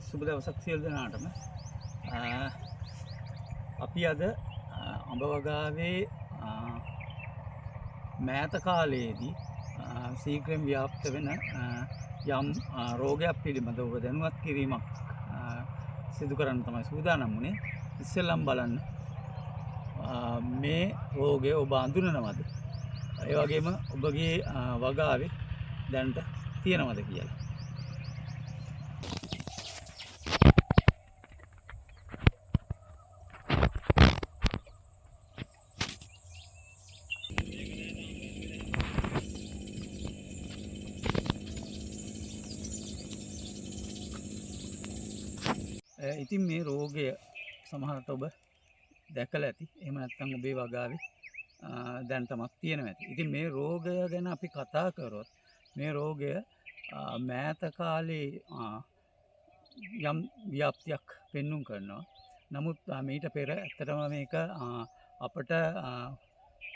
සුබ දවසක් සියලු දෙනාටම. අපි අද අඹ වගාවේ මෑත කාලයේදී සීඝ්‍රයෙන් ව්‍යාප්ත වෙන යම් රෝගයක් පිළිබඳව ඔබ දැනුවත් කිරීමක් සිදු කරන්න තමයි සූදානම් වුණේ. ඉස්සෙල්ලම බලන්න මේ රෝගය ඔබ අඳුනනවද? ඒ වගේම ඔබගේ වගාවේ දැනට තියෙනවද කියලා. ඉතින් මේ රෝගය සමහරට ඔබ දැකලා ඇති. එහෙම නැත්නම් ඔබේ වගාවේ දැනටමත් තියෙනවා ඇති. ඉතින් මේ රෝගය ගැන අපි කතා කරොත් මේ රෝගය මෑත කාලේ යම් ව්‍යාප්තියක් පෙන්눔 කරනවා. නමුත් මීට පෙර ඇත්තටම මේක අපට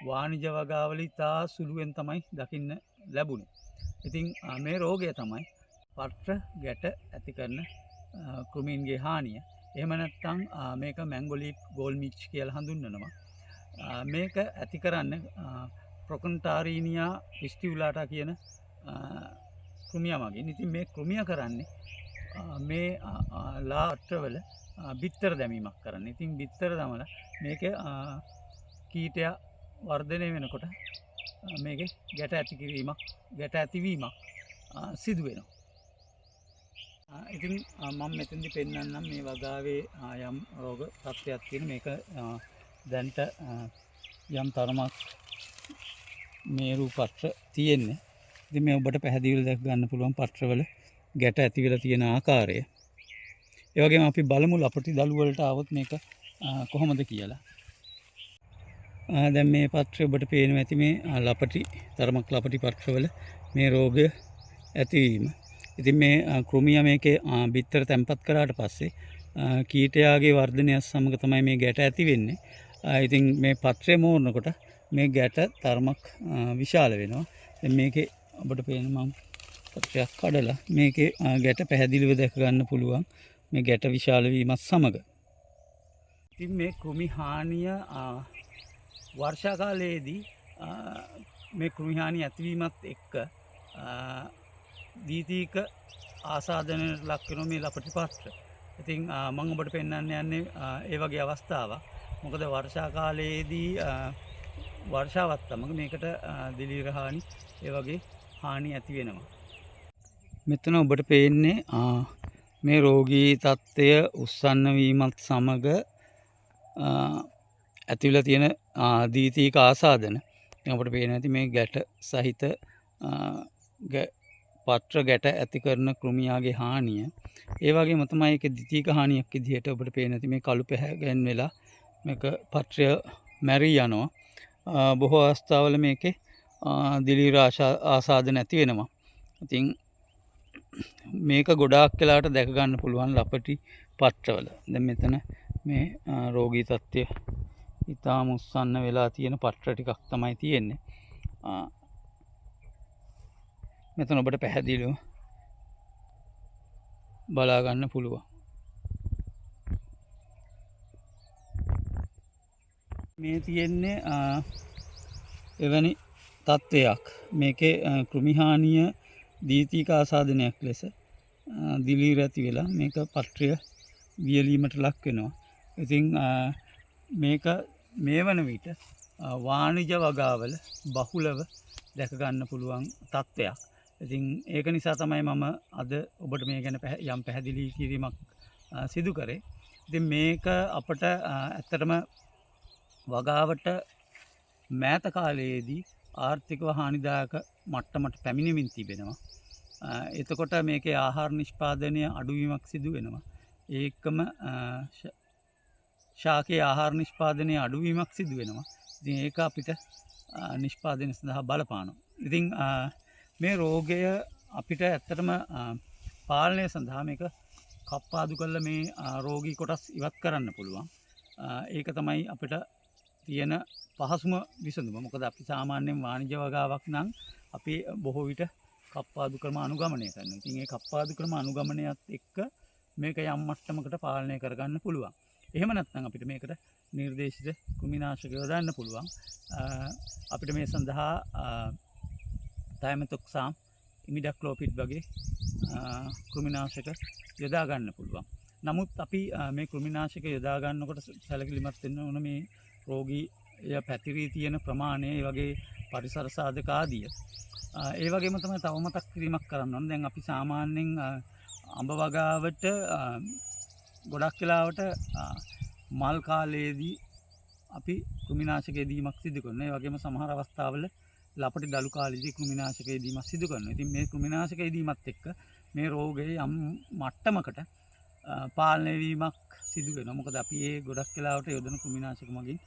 වාණිජ වගාවල ඉතා සුළුවෙන් තමයි දකින්න ලැබුණේ. ඉතින් මේ රෝගය තමයි පට්‍ර ගැට ඇති කරන කෘමීන්ගේ හානිය. එහෙම නැත්නම් මේක මැංගොලීප් ගෝල් මිච් කියලා හඳුන්වනවා. මේක ඇති කරන්නේ ප්‍රොකන්ටාරීනියා විස්ටිබුලාටා කියන කෘමිය මගින්. ඉතින් මේ කෘමිය කරන්නේ මේ ලාට්‍රවල බිත්තර දැමීමක් කරන්නේ. ඉතින් බිත්තර දමලා මේක කීටය වර්ධනය වෙනකොට මේකේ ගැට ඇතිවීමක් සිදු වෙනවා. ඉතින් මම මෙතෙන්දි පෙන්නන්නම් මේ වගාවේ යම් රෝග තත්ත්වයක් තියෙන මේක දැන්ට යම් තරමක් මේරු පට්‍ර තියෙන්නේ. ඉතින් මේ ඔබට පැහැදිලිව දැක ගන්න පුළුවන් පට්‍රවල ගැට ඇති වෙලා තියෙන ආකාරය. ඒ වගේම අපි බලමු ලපටි දළු වලට આવොත් මේක කොහොමද කියලා. දැන් මේ පට්‍රය ඔබට පේනවා ඇති මේ තරමක් ලපටි පට්‍රවල මේ රෝගය ඇතිවීම. ඉතින් මේ කෘමිය මේකේ බිත්තර තැම්පත් කරාට පස්සේ කීටයාගේ වර්ධනය සමග තමයි මේ ගැට ඇති වෙන්නේ. ඉතින් මේ පත්‍රය මෝරනකොට මේ ගැට තරමක් විශාල වෙනවා. දැන් මේකේ ඔබට පේන මම පත්‍රයක් කඩලා මේකේ ගැට පැහැදිලිව දැක ගන්න පුළුවන් මේ ගැට විශාල වීමත් සමග. ඉතින් මේ කෘමි හානිය වර්ෂා කාලයේදී මේ කෘමි හානිය ඇතිවීමත් එක්ක දීතික ආසාදනයට ලක් වෙන මේ ලපටි පත්‍ර. ඉතින් මම ඔබට පෙන්වන්න යන්නේ ඒ වගේ අවස්ථාවක්. මොකද වර්ෂා කාලයේදී වර්ෂාවත් සමග මේකට දිලීර හානි ඒ වගේ හානි ඇති වෙනවා. මෙතන ඔබට පේන්නේ මේ රෝගී තත්ත්වය උස්සන්න වීමත් සමග ඇතිවලා තියෙන දීතික ආසාදන. දැන් ඔබට පේනවා ඇති මේ ගැට සහිත පත්‍ර ගැට ඇති කරන කෘමියාගේ හානිය. ඒ වගේම තමයි ඒක ද්විතීක හානියක් විදිහට ඔබට පේන ඇති මේ කළු පැහැගෙන වෙලා මේක පත්‍රය මැරී යනවා. බොහෝ අවස්ථාවල මේකේ දිලීර ආසාදන ඇති වෙනවා. ඉතින් මේක ගොඩාක් වෙලාට දැක ගන්න පුළුවන් ලපටි පත්‍රවල. දැන් මෙතන මේ රෝගී තත්ත්වය ඉතාම උස්සන්න වෙලා තියෙන පත්‍ර ටිකක් තමයි තියෙන්නේ. මෙතන ඔබට පැහැදිලිව බලා ගන්න පුළුවන්. මේ තියෙන්නේ එවැනි තත්ත්වයක්. මේකේ කෘමි හානිය දීතික ආසාදනයක් ලෙස දිලීර ඇති වෙලා මේක පත්‍රය වියලීමට ලක් වෙනවා. ඉතින් මේක මේ වන විට වාණිජ වගාවල බහුලව දැක ගන්න පුළුවන් තත්ත්වයක්. ඉතින් ඒක නිසා තමයි මම අද ඔබට මේ ගැන යම් පැහැදිලි කිරීමක් සිදු කරේ. ඉතින් මේක අපට ඇත්තටම වගාවට මෑත කාලයේදී ආර්ථිකව හානිදායක මට්ටමට පැමිණෙමින් තිබෙනවා. එතකොට මේකේ ආහාර නිෂ්පාදනය අඩුවීමක් සිදු වෙනවා. ඒකම ශාකයේ ආහාර නිෂ්පාදනය අඩුවීමක් සිදු වෙනවා. ඉතින් ඒක අපිට නිෂ්පාදනය සඳහා බලපානවා. ඉතින් මේ රෝගය අපිට ඇත්තටම පාලනය සඳහා මේක කප්පාදු කරලා මේ රෝගී කොටස් ඉවත් කරන්න පුළුවන්. ඒක තමයි අපිට තියෙන පහසුම විසඳුම. මොකද අපි සාමාන්‍යයෙන් වාණිජ වගාවක් නම් අපි බොහෝ විට කප්පාදු ක්‍රම අනුගමනය කරනවා. ඉතින් ඒ කප්පාදු ක්‍රම අනුගමනයත් එක්ක මේක යම් මට්ටමකට පාලනය කරගන්න පුළුවන්. එහෙම නැත්නම් අපිට මේකට නිර්දේශිත කෘමිනාශක යොදන්න පුළුවන්. අපිට මේ සඳහා තයමෙතොක්සාම්, ඉමිඩක්ලෝපිඩ් වගේ කෘමිනාශක යොදා ගන්න පුළුවන්. නමුත් අපි මේ කෘමිනාශක යොදා ගන්නකොට සැලකිලිමත් වෙන්න ඕන මේ රෝගී පැතිරී තියෙන ප්‍රමාණය, ඒ වගේ පරිසර සාධක ආදිය. ඒ වගේම තමයි තව මතක් කිරීමක් කරන්න ඕන. දැන් අපි සාමාන්‍යයෙන් අඹ වගාවට ගොඩක් වෙලාවට මල් කාලයේදී අපි කෘමිනාශක යෙදීමක් සිදු කරනවා. ඒ වගේම සමහර අවස්ථාවල ලපටි දළු කාලයේදී කෘමිනාශක යෙදීමක් සිදු කරනවා. ඉතින් මේ කෘමිනාශක යෙදීමත් එක්ක මේ රෝගයේ යම් මට්ටමකට පාලනය වීමක් සිදු වෙනවා. මොකද අපි ඒ ගොඩක් වෙලාවට යොදන කෘමිනාශක මගින්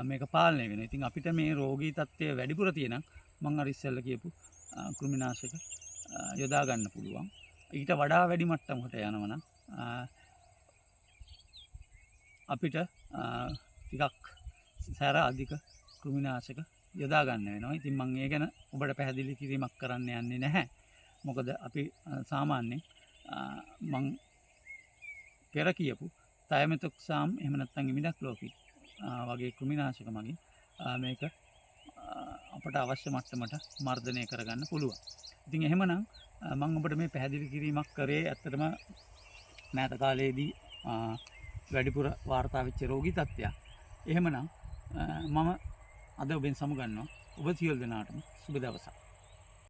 මේක පාලනය වෙනවා. ඉතින් අපිට මේ රෝගී තත්ත්වය වැඩිපුර තියෙනම් මම අර ඉස්සෙල්ලා කියපු කෘමිනාශක යොදා ගන්න පුළුවන්. ඊට වඩා වැඩි මට්ටමකට යනවා නම් අපිට ටිකක් සැර අධික කෘමිනාශක යොදා ගන්න වෙනවා. ඉතින් මම ඒ ගැන ඔබට පැහැදිලි කිරීමක් කරන්න යන්නේ නැහැ. මොකද අපි සාමාන්‍යයෙන් මම පෙර කියපු තයමෙතොක්සාම් එහෙම නැත්නම් ඉමිඩක්ලෝපිඩ් වගේ කෘමිනාශක මගින් මේක අපට අවශ්‍ය මට්ටමට මර්ධනය කරගන්න පුළුවන්. ඉතින් එහෙමනම් මම ඔබට මේ පැහැදිලි කිරීමක් කරේ ඇත්තටම මෑත කාලයේදී වැඩිපුර වාර්තා වෙච්ච රෝගී තත්ත්වයක්. එහෙමනම් මම අද ඔබෙන් සමුගන්නවා. ඔබ සියලු දෙනාටම සුබ දවසක්.